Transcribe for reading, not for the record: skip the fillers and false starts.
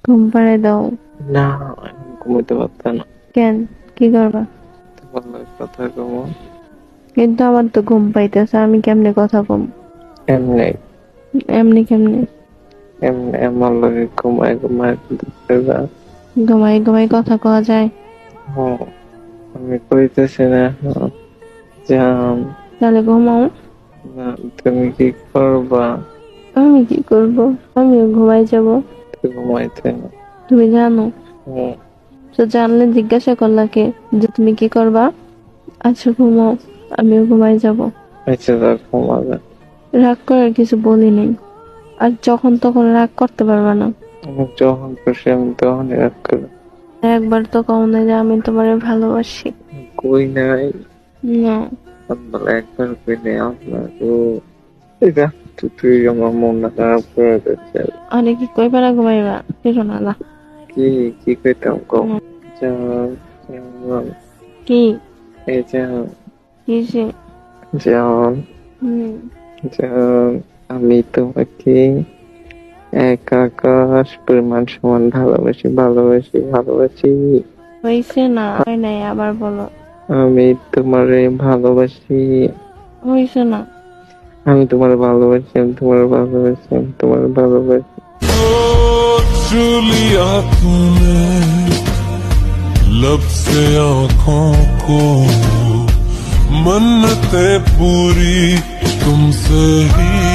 ঘুম পাড়ায় দাও। না, এখন ঘুমাইতে পারতাম না। কেন, কি করবা? তোমার লগে কথা কমো। কিন্তু আমার তো ঘুম পাইতেছে, আমি কেমনে কথা কম? এমনি এমনি কেমনে? এমনি আমার লগে ঘুমায় ঘুমায় দেখতেবা। ঘুমাই ঘুমাই কথা কওয়া যায়? হ্যাঁ, আমি কইতেছি না এখন। জান, তাহলে ঘুমাও। না তুমি কি করবা? আমি কি করব? আমিও ঘুমাই যাব। তুই ঘুমাইতে না। তুমি জানো? হুম, তো জানলে জিজ্ঞাসা করলা কে যে তুমি কি করবা? আচ্ছা ঘুমাও, আমিও ঘুমাই যাব। আচ্ছা যাক, ঘুমাবে। রাগ করার কিছু বলি নাই, আর যখন তখন রাগ করতে পারবা না। আমি যখন খুশি আমি তখনই রাগ করি। একবার তো কও না যে আমি তোমারে ভালোবাসি। কই নাই। না। আপনার একবার কই নাই আপনার তো। এটা তুই আমার মনটা খারাপ করে দিচ্ছে। আরে কি কইবা না ঘুমাইবা? কিছু না না। কি কি কইতাম কম। হুম, জান, জান, কি? এই জান, কিসে? জান, হুম। জান, আমি তোমাকে এক আকাশ পরিমাণ সমান ভালোবাসি, ভালোবাসি, ভালোবাসি। হইছে না, হয় নাই, আবার বলো। আমি তোমারে ভালোবাসি। হইছে না। আমি তোমার ভালোবাসি, আমি তোমার ভালোবাসি, আমি তোমার ভালোবাসি। छू लिया तूने लब से आँखों को, मन्नतें पूरी तुमसे ही